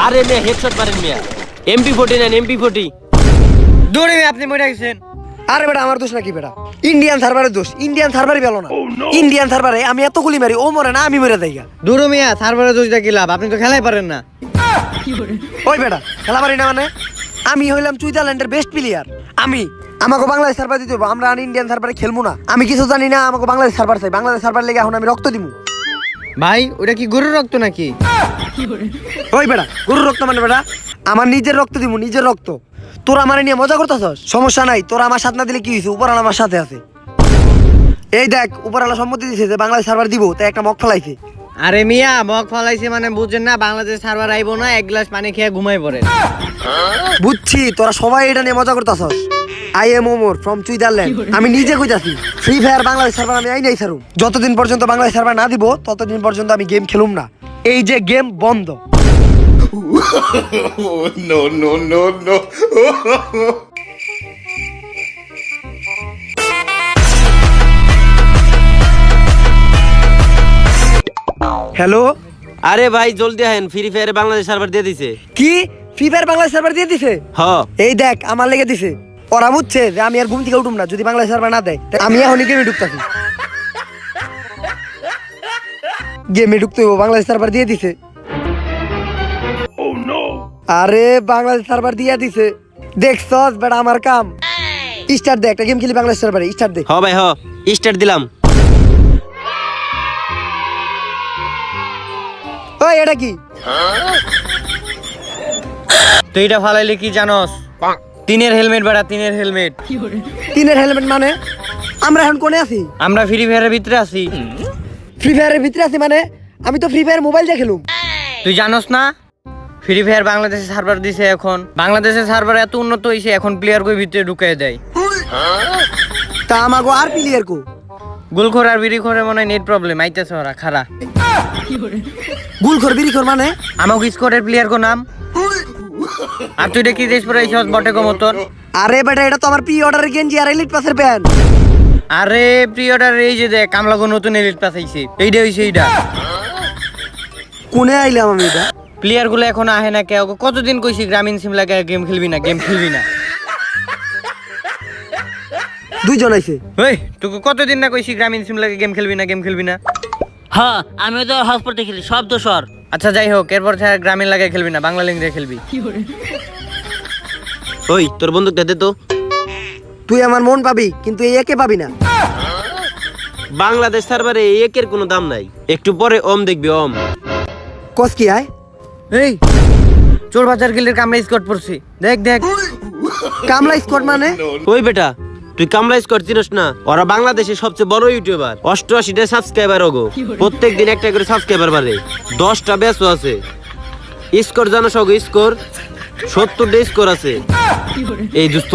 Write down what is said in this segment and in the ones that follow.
আরে মিয়া হেডশট মারেন মিয়া। MP40 নেন MP40। দৌড়ে আপনি মরে গেছেন। আরে বেটা আমার দোষ নাকি বেটা? ইন্ডিয়ান সার্ভারের দোষ। ইন্ডিয়ান সার্ভারই ভালো না। ইন্ডিয়ান সার্ভারে আমি এত গুলি মারি, ও মরে না, আমি মরে যাই। দৌড়ো মিয়া, সার্ভারে দোষ দেখি লাভ, আপনি তো খেলাই পারেন না। ওই বেটা খেলা পারি না মানে? আমি হইলাম সুইজারল্যান্ডের বেস্ট প্লেয়ার। আমাকে বাংলাদেশ সার্ভার দিতে হবে, আমরা আর ইন্ডিয়ান সার্ভারে খেলবো না। আমি কিছু জানি না, আমাকে বাংলাদেশ সার্ভার চাই। বাংলাদেশ সার্ভার লেগে এখন আমি রক্ত দিব। ভাই ওটা কি গরুর রক্ত নাকি? ওই বেটা গরুর রক্ত মানে বেটা আমার নিজের রক্ত দিব, নিজের রক্ত। তোরা আমার নিয়ে মজা করতেছস? সমস্যা নাই, তোরা আমার সাথে না দিলে কি হয়েছে? উপরওয়ালা আমার সাথে আছে। এই দেখ উপরওয়ালা সম্মতি দিয়েছে যে বাংলাদেশ সার্ভার দিব, তাই একটা মগ ফেলাইছে। আরে মিয়া মগ ফলাইছে মানে বুঝছেন না, বাংলাদেশ সার্ভার আইবো না, এক গ্লাস পানি খেয়ে ঘুমাই পড়ে। বুঝছি তোরা সবাই এটা নিয়ে মজা করতেছস। I am Omar from Switzerland. আমি নিজে কইতাছি ফ্রি ফায়ার বাংলাদেশ সার্ভার আমি আই নাই ছাড়ুম। যতদিন পর্যন্ত বাংলাদেশ সার্ভার না দিব ততদিন পর্যন্ত আমি গেম খেলুম না। এই যে গেম বন্ধ। No, no, no, no. Hello, আরে ভাই জলদি আহেন, ফ্রি ফায়ারে বাংলাদেশ সার্ভার দিয়ে দিছে। কি ফ্রি ফায়ার বাংলাদেশ সার্ভার দিয়ে দিছে? হ এই দেখ আমার লেগে দিছে। ওরা বুঝছে যে আমি আর ঘুম থেকে উঠুম না যদি বাংলাদেশ সার্ভার না দেয়। তাই আমি এখনই গেমে ঢুকতাছি। গেমে ঢুকতে হইব, বাংলাদেশ সার্ভার দিয়ে দিছে। আরে বাংলাদেশ সার্ভার দিয়ে দিছে, দেখছস বেটা আমার কাম। স্টার্ট দে, একটা গেম খেলি বাংলাদেশ সার্ভারে। স্টার্ট দে। হ ভাই হ, স্টার্ট দিলাম। ওই এটা কি? তুই এটা ফালাইলে কি জানোস? তিনের হেলমেট বেড়া, তিনের হেলমেট। তিনের হেলমেট মানে? আমরা এখন কোনে আছি? আমরা ফ্রি ফায়ারের ভিতরে আছি। ফ্রি ফায়ারের ভিতরে আছি মানে? আমি তো ফ্রি ফায়ার মোবাইল দিয়ে খেলুম। তুই জানোস না ফ্রি ফায়ার বাংলাদেশের সার্ভার দিছে এখন? বাংলাদেশের সার্ভার এত উন্নত হইছে এখন প্লেয়ার কই ভিতরে ঢুকাই দেয়। তা আমাগো আর প্লেয়ার কো? গুলখোর আর বিড়িখোরের মনে হয় নেট প্রবলেম আইতেছে, ওরা খারা। গুলখোর বিড়িখোর মানে? আমাকে স্কোরের প্লেয়ার কো নাম। আর তুই দেখি দেশ পরে আইছস বটে কো মতন। আরে বেটা এটা তো আমার প্রি অর্ডারের গেঞ্জি আর এলিট পাসের প্যান্ট। আরে প্রিয়টার এই যে দেখ কামলাগো নতুন এলিট পাস আইছে, এইটা হইছে এইটা। কোনে আইলাম আমি এটা? প্লেয়ার গুলো এখন আহে না কেউ। কতদিন কইছি গ্রামীণ সিম লাগে গেম খেলবি না, গেম খেলবি না। দুইজন আইছে। ওই তোকে কতদিন না কইছি গ্রামীণ সিম লাগে গেম খেলবি না, গেম খেলবি না। হ্যাঁ আমিও তো হসপিটালে খেলি, সব দোষর। আচ্ছা যাই হোক, এরপর থেকে আর গ্রামীণ লাগে খেলবি না, বাংলা লিঙ্ক দিয়ে খেলবি। ওই তোর বন্দুকটা দে তো। তুই আমার মন পাবি কিন্তু এই একে পাবি না। বাংলাদেশ সার্ভারে একের কোনো দাম নাই, একটু পরে ওম দেখবি ওম। কস কি আয়? এই চোর বাজার গিলের কামরা স্কট পড়ছি, দেখ দেখ। কামলা স্কোয়াড মানে? ওই বেটা তুই কামলা স্কোর চিনস না? ওরা বাংলাদেশের সবচেয়ে বড় ইউটিউবার, 88টা সাবস্ক্রাইবার ওগো। প্রত্যেক দিন একটা করে সাবস্ক্রাইবার বাড়ে, 10টা ব্যাচও আছে। স্কোর জানো সগো? স্কোর 70টা স্কোর আছে। এই দোস্ত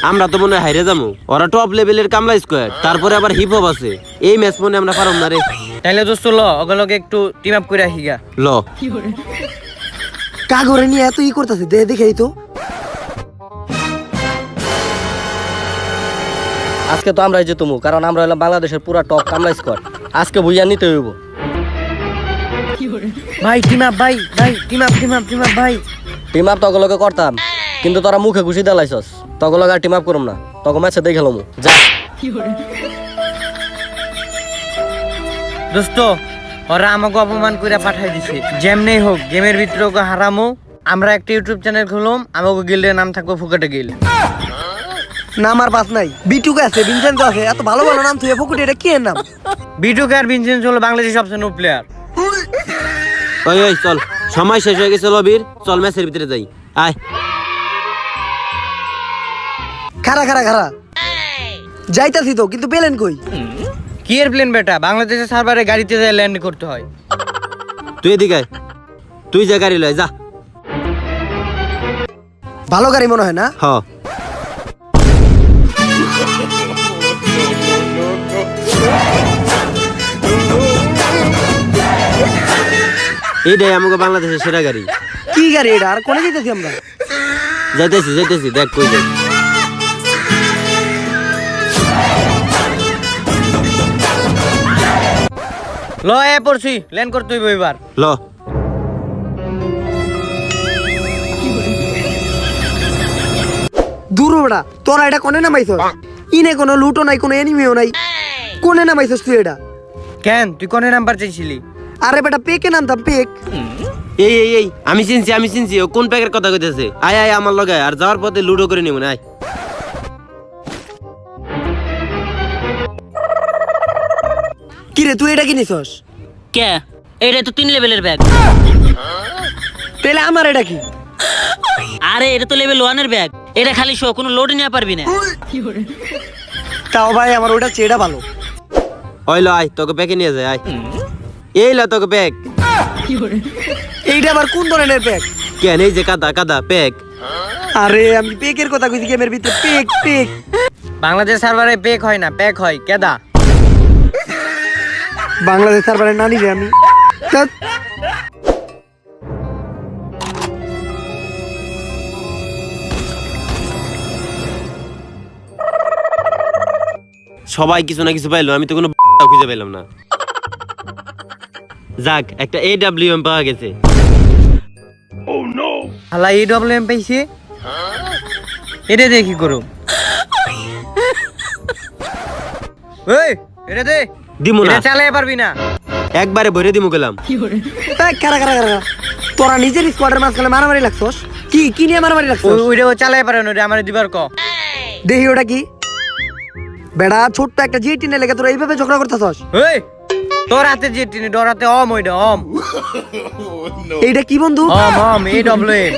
আমরা তো মনে হয় হাইরে যাবো। ওরা টপ লেভেলের কামলা স্কোয়াড, তারপরে আবার হিপ হপ আছে। এই ম্যাচ মনে আমরা পারম না রে। তাইলে দোস্ত ল ওগুলোকে একটু টিম আপ করে আসিগা। ল কাগরে নিয়ে এত ই করতেছে, দে দেখেই তো। আজকে তো আমরাই যেতুমু, কারণ আমরা হলাম বাংলাদেশের পুরা টপ কামলা স্কোয়াড। আজকে বুঝিয়া নিতে হইব। ভাই টিম আপ, ভাই ভাই team up, team up, team up ভাই। টিম আপ তগলকে করতাম, কিন্তু তোরা মুখে ঘুষি দেলাইছস। তগলকে আর টিম আপ করুম না, তখন ম্যাচে দেখে লমু যা। দোস্ত ওরা আমাকে অপমান করে পাঠাই দিছে। যেমনেই হোক গেমের ভিতরে ওকে হারামো। আমরা একটা ইউটিউব চ্যানেল খুললাম, আমাকে গিল্ডের নাম থাকবো ফুকাটে গিল্ড। নাম আর পাস নাই। বিটুকে আছে, ভিনসেন্ট আছে, এত ভালো ভালো নাম তুই ফুকুটি, এটা কি এর নাম? বিটুকে আর ভিনসেন্ট হলো বাংলাদেশের সবচেয়ে নো প্লেয়ার। ওই ওই চল, সময় শেষ হয়ে গেছে লবির, চল ম্যাচের ভিতরে যাই। আয় খারা খারা খারা যাইতাছি তো, কিন্তু পেলেন কই? কি এর প্লেন বেটা? বাংলাদেশের সার্ভারে গাড়িতে যায় ল্যান্ড করতে হয়। তুই এদিকে আয়, তুই যা গাড়ি লয় যা। ভালো গাড়ি মনে হয় না? হ এইটাই আমাকে বাংলাদেশের সেরা গাড়ি। কি গাড়ি এটা? আর কোনে যাইতেছি আমরা? যাইতেছি যাইতেছি, দেখ কই যাই। ল এ পড়ছি ল্যান্ড করতে হইব এবার। ল দূর বেটা, তোরা এটা কোনে নামাইছস? ইনে কোনো লুটো নাই, কোনো এনিমিও নাই, কোনে নামাইছস তুই এটা? কেন তুই কোনে নাম্বার চাইছিলি? আরে বেটা পেকে নামতাম, পেক। এই আমি চিনছি ও কোন প্যাকের কথা কইতেছে। আয় আয় আমার লগে আয়, আর যাওয়ার পথে লুডো করে নিব না। আয় কিরে তুই এটা কিনিছস? কে এটা তো 3 লেভেলের ব্যাগ। তাহলে আমার এটা কি? আরে এটা তো লেভেল 1 এর ব্যাগ। এটা খালি শো, কোনো লোড নিয়ে পারবি না। তাও ভাই আমার ওটা চেয়েটা ভালো। ওই ল আয়, তোকে প্যাকে নিয়ে যায়। আয় এই ল তোকে প্যাক। এইটা আবার কোন ধরনের প্যাক? কেন এই যে কাদা প্যাক। আরে আমি পেকের কথা কইছি, গেমের ভিতরে পেক পেক। বাংলাদেশ সার্ভারে পেক হয় না, প্যাক হয়। কেদা? বাংলাদেশ সার্ভারে নানি রে আমি। ধ্যাৎ। সবাই কিছু না কিছু পাইলো, আমি তো কোনো খুঁজে পেলাম না। যাক, একটা AWM পাওয়া গেছে। হালা EWM পাইছে, এটা দিয়ে কি করো? ওই এটা দে, দিমু না, এটা চালাতে পারবি না। একবারে ভরে দিমু গেলাম। এই কারা কারা কারা? তোরা নিজের স্কোয়াডের মাঝখানে মারামারি লাগছস? কি কি নিয়ে মারামারি লাগছস? ওইটাও চালাতে পারে না, ওটা আমার দিবার ক। দেখি ওটা কি? বেড়া ছোট্ট একটা জিটি নে লেগে তোরা এইভাবে ঝগড়া করতেছস? ওই তোর হাতে যে টিনি, ডর হাতে অম, ওইটা অম। এইটা কি বন্ধু? অম EWM।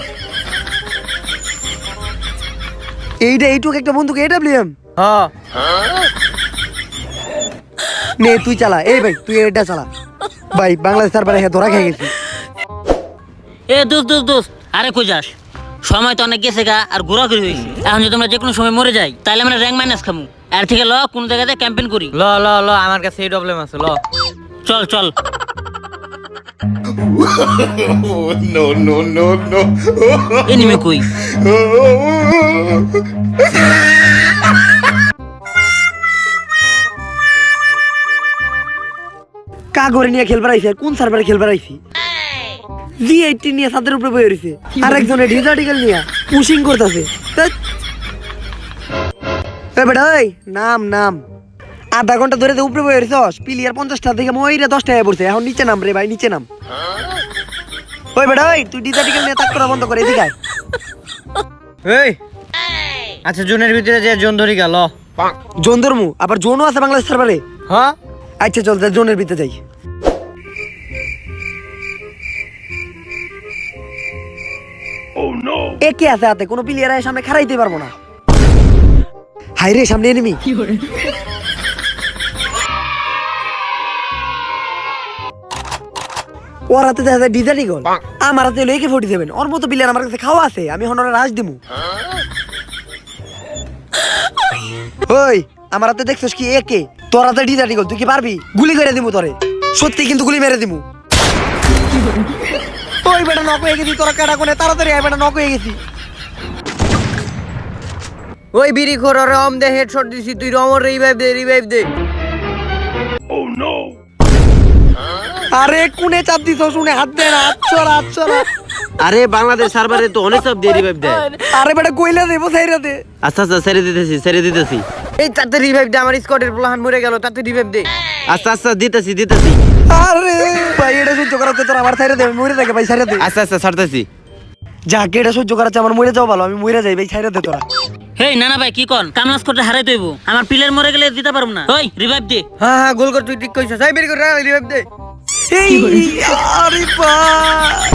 এইটা এইটুক একটা বন্ধুকে AWM? হ্যাঁ নে তুই চালা। এই ভাই তুই এটা চালা। ভাই বাংলাদেশ সার্ভারে ধরা খেয়ে গেছি। এ দোস্ত, আরে কই যাস? সময় তো অনেক গেছে গা, আর ঘোরাঘুরি হয়েছে। এখন যদি আমরা যে কোনো সময় মরে যাই, তাহলে আমরা র্যাঙ্ক মাইনাস খামু। আর থেকে ল কোন জায়গাতে ক্যাম্পেইন করি। ল ল ল, আমার কাছে EWM আছে, ল। চল Oh, no, no, no, no. Anime কই? কাগরে নিয়ে খেলবার আইছি, আর কোন সার্ভারে খেলবার আইছি? G80 নিয়ে ছাদের উপরে বয়ে রইছে, আর একজনে ডিজার্টিক্যাল নিয়ে পুশিং করতেছে। এ বেটা ওই নাম আধা ঘন্টা ধরে তো উপরে বয়ে রইছস, প্লেয়ার 50টা থেকে মইরা 10 টাকা পড়ছে। এখন নিচে নাম রে ভাই, নিচে নাম। ওই বেটা ওই তুই ডিজার্টিক্যাল নিয়ে তাক করা বন্ধ করে এদিকে আয়। এই আচ্ছা, জোনের ভিতরে যে জোন ধরি গেল। জোন ধর্মু, আবার জোনও আছে বাংলাদেশ সার্ভারে? হ্যাঁ আচ্ছা চল জোনের ভিতরে যাই। একে আছে হাতে, কোনো প্লেয়ার সামনে খারাইতে পারবো না। হাই রে সামনে এনিমি। ওর হাতে দেখা যায় ডিজার্টি গোল, আমার হাতে হলো AK-47। ওর মতো প্লেয়ার আমার কাছে খাওয়া আছে, আমি এখন রাজ দিমু। ওই আমার হাতে দেখছস কি একে, তোর হাতে ডিজার্টি গোল, তুই কি পারবি? গুলি করে দিমু তোরে, সত্যি কিন্তু গুলি মেরে দিমু। ওই বেটা নক হয়ে গেছি, তোরা কাটা কোনে, তাড়াতাড়ি আয় বেটা, নক হয়ে গেছি। ওই বিড়ি খোর, ওরে অম দে, হেডশট দিছি, তুই রমর রিভাইভ দে। আরে কোনে চাপ দিছ, শুনে হাত দে না, হাত ছড়া। আরে বাংলাদেশ সার্ভারে তো অনেক সব দিয়ে রিভাইভ দেয়। আরে বেটা কইলা দেবো সাইরা দে। আচ্ছা ছেড়ে দিতেছি। এই তাতে রিভাইভ দে, আমার স্কোয়াডের প্লান মরে গেল, তাতে রিভাইভ দে। আচ্ছা দিতেছি। আরে ভাই এটা সহ্য করাতে তোর আমার সাইরা দে, আমি মরে থাকে ভাই, সাইরা দে। আচ্ছা ছাড়তেছি। যাকে এটা সহ্য করাচ্ছে আমার মরে যাও ভালো, আমি মরে যাই ভাই, সাইরা দে তোরা। হেই না ভাই, কি কর? কামাস করতে হারাই তৈব, আমার প্লেয়ার মরে গেলে দিতে পারবো না। ওই রিভাইভ দে। হ্যাঁ গোল কর, তুই ঠিক কইছস। এই বিড়ি খোর, রিভাইভ দে। এই আরে ভাই,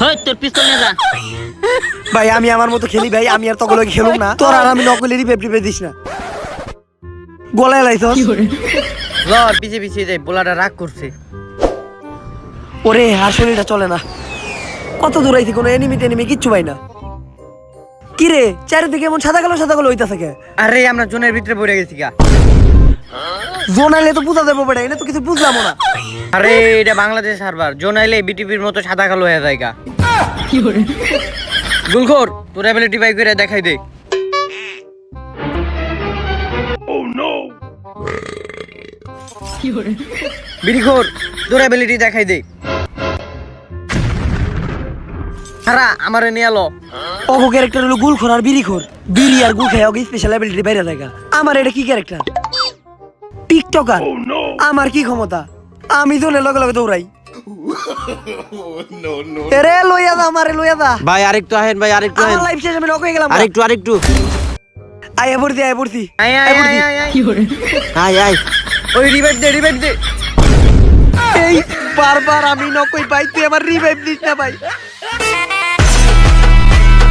হই তোর পিস্তল নিয়ে যা। ভাই আমি আমার মতো খেলি ভাই, আমি আর তকলে খেলুম না। তোর আর আমি নকলে রিভাইভ দিস না, গলায় লাইছস। ল পিছে যাই, পোলাটা রাগ করছে। ওরে আর শরীরটা চলে না, কত দূর আইছি, কোনো এনিমি কিচ্ছু পাই না। কিরে চারিদিকে এমন সাদা কালো হইতা থাকে? আরে আমরা জোনের ভিতরে পড়ে গেছি গা। জোন আইলে তো বুঝা দেবো বেটা, এটা তো কিছু বুঝলাম না। আরে এটা বাংলাদেশ সার্ভার, জোন আইলে বিটিপির মতো সাদা কালো হয়ে যায় গা। গুলখোর তোর অ্যাবিলিটি বাই করে দেখাই দে। বিড়িখোর তোর অ্যাবিলিটি দেখাই দে। হারা আমারে নিয়ে এলো। অগো ক্যারেক্টার হলো গুলখোর আর বিড়িখোর। বিড়ি আর গুল খায় অগো স্পেশাল অ্যাবিলিটি বাইরে থাকা। আমার এটা কি ক্যারেক্টার? টিকটকার। আমার কি ক্ষমতা? আমি জনের লগে লগে দৌড়াই। No, no. এরে লইয়া দা, আমারে লইয়া দা। ভাই আরেকটু আহেন, ভাই আরেকটু আমার আহেন, লাইফ শেষ, আমি নক হয়ে গেলাম। আরেকটু আয়া পড়ছি, আয়া পড়ছি। আয় আয় আয় আয় আয়। আয় আয়। ওই রিভাইভ দে। এই বারবার আমি নকই পাই, তুই আমার রিভাইভ দিস না ভাই।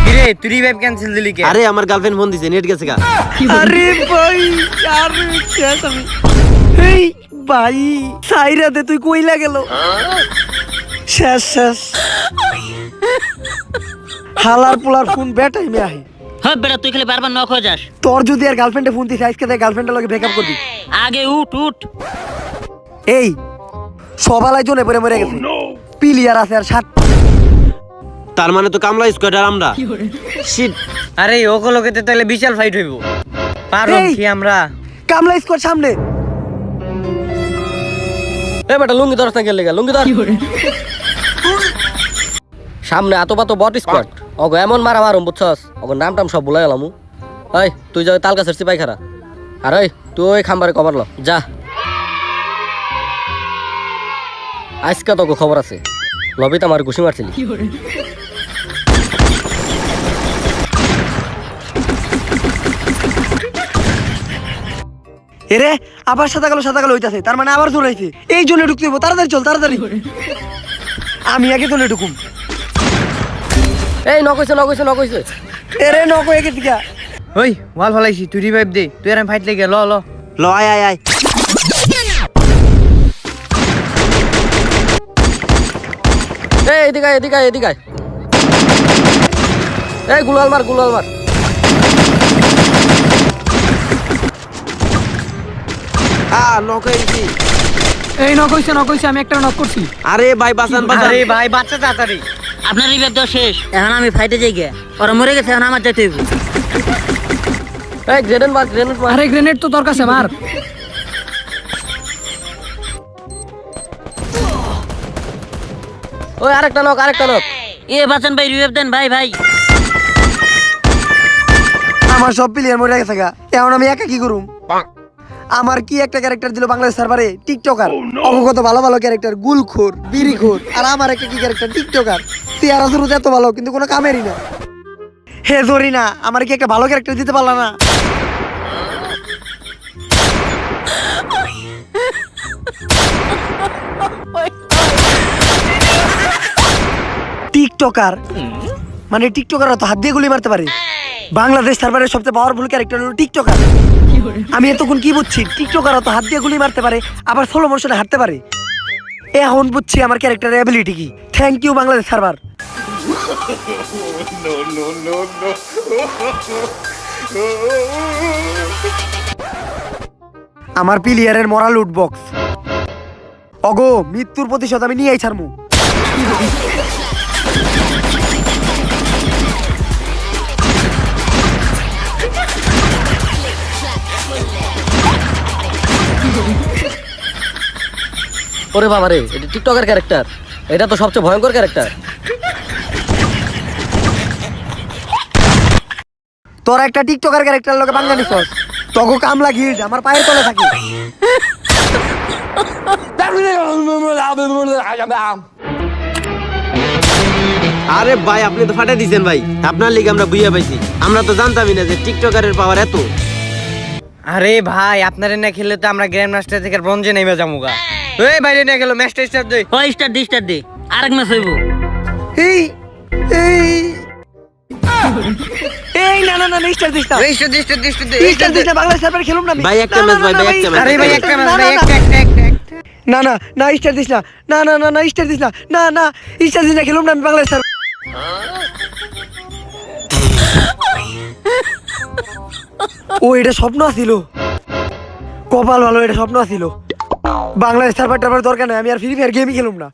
কিরে তুই রিভাইভ ক্যান্সেল দিলি কে? আরে আমার গার্লফ্রেন্ড ফোন দিছে, নেট গেছে গা। আরে ভাই আর শেষ আমি। এই ভাই সাইরাতে তুই কইলা গেল। শেষ। হালার পোলার ফোন বেটাই মে আহে। হ্যাঁ বেটা তুই খালি বারবার নক হয়ে যাস। তোর যদি আর গার্লফ্রেন্ডে ফোন দিস আজকে দেখ গার্লফ্রেন্ডের লগে ব্রেকআপ করবি। আগে উঠ। এই সবালাই জনে পড়ে মরে গেছে। প্লেয়ার আছে আর 7। তার মানে তো কামলা স্কোয়াড আর আমরা। শিট। আরে ওগুলোকে তো তাহলে বিশাল ফাইট হইব। পারো এই! কি আমরা? কামলা স্কোয়াড সামনে। এ বেটা লুঙ্গি ধরস না গেলে লুঙ্গি ধর। সামনে এত পাতো বট স্কোয়াড। ওগো এমন মারা মারুম বুঝছস, ওগো নাম টাম সব ভুলে গেলাম। এই তুই যাই তাল গাছের সিপাই খারা। আর ওই তুই ওই খাম্বারে কভার ল যা। আজকে তোকে খবর আছে, লবিতে আমার ঘুষি মারছিলি। এরে আবার সাদা কালো হইতাছে, তার মানে আবার জোরাইছে। এই জন্য ঢুকতে হইব, তাড়াতাড়ি চল তাড়াতাড়ি। আমি আগে জন্য ঢুকুম। এই নকইছে। এরে নক হয়ে গেছি গা। ওই ওয়াল ফলাইছি, তুই রিভাইভ দে। তুই আর আমি ফাইট লেগে ল। ল আয়। এই এদিকে আয়। এই গুলাল মার। নক হয়ে গেছি। এই নক হইছে, আমি একটা নক করছি। আরে ভাই বাঁচান। আরে ভাই বাচ্চা তাড়াতাড়ি। আপনার রিভাইভ দেওয়া শেষ, এখন আমি ফাইটে যাই গে। ওরা মরে গেছে, এখন আমার যাইতে হইব। এই গ্রেনেড মার। আরে গ্রেনেড তো তোর কাছে, মার। ওই আরেকটা নক। এ বাঁচান ভাই, রিভাইভ দেন ভাই। আমার সব প্লেয়ার মরে গেছে গা, এখন আমি একা কি করুম? আমার কি একটা ক্যারেক্টার দিল বাংলাদেশ সার্ভারে, টিকটকার। অবগত ভালো ক্যারেক্টার, গুলখোর, বিড়িখোর, আর আমার একটা কি ক্যারেক্টার, টিকটকার। চেহারা শুরুতে এত ভালো কিন্তু কোনো কামেরই না। হে জরি না, আমার কি একটা ভালো ক্যারেক্টার দিতে পারলা না? টিকটকার মানে টিকটকাররা তো হাত দিয়ে গুলি মারতে পারে। বাংলাদেশ সার্ভারের সবচেয়ে পাওয়ারফুল ক্যারেক্টার হলো টিকটকার। আমি এতক্ষণ কি বুঝছি, টিকটকাররা তো হাত দিয়ে গুলি মারতে পারে, আবার স্লো মোশনে হাঁটতে পারে। এখন বুঝছি আমার ক্যারেক্টারের অ্যাবিলিটি কি। Thank you Bangladesh server. No. আমার প্লেয়ারের মরা লুট বক্স। অগো মৃত্যুর প্রতিশোধ আমি নিয়েই ছাড়মু। ওরে বাবা রে, এটা টিকটকের ক্যারেক্টার। এটা তো সবচেয়ে ভয়ঙ্কর ক্যারেক্টার। তোর একটা টিকটকার ক্যারেক্টার লোকে বাংলা নিছস, তগো কামলা গিল্ড আমার পায়ের তলে থাকে। আরে ভাই আপনি তো ফাটাই দিছেন ভাই, আপনার লিগে আমরা বুঝিয়ে পাইছি। আমরা তো জানতামই না যে টিকটকারের পাওয়ার এত। আরে ভাই আপনারে না খেললে তো আমরা গ্র্যান্ড মাস্টার থেকে ব্রোঞ্জে নেমে যামুগা। এই বাইরে না গেল ম্যাচটা স্টার্ট দে। ও স্টার দে, আরেক ম্যাচ হইব। এই এই এই না স্টার দিস না। স্টার দিস না, বাংলাদেশ সার্ভারে খেলুম না আমি। ভাই একটা ম্যাচ ভাই, একটা ম্যাচ। আরে ভাই একটা ম্যাচ ভাই, একটা না স্টার দিস না। না স্টার দিস না। না স্টার দিস না, খেলুম না আমি বাংলাদেশ সার্ভার। ও এটা স্বপ্ন আছিল, কপাল ভালো, এটা স্বপ্ন আছিল। বাংলাদেশ সার্ভার টার্ভার দরকার নাই, আমি আর ফ্রি ফায়ার গেমই খেলুম না।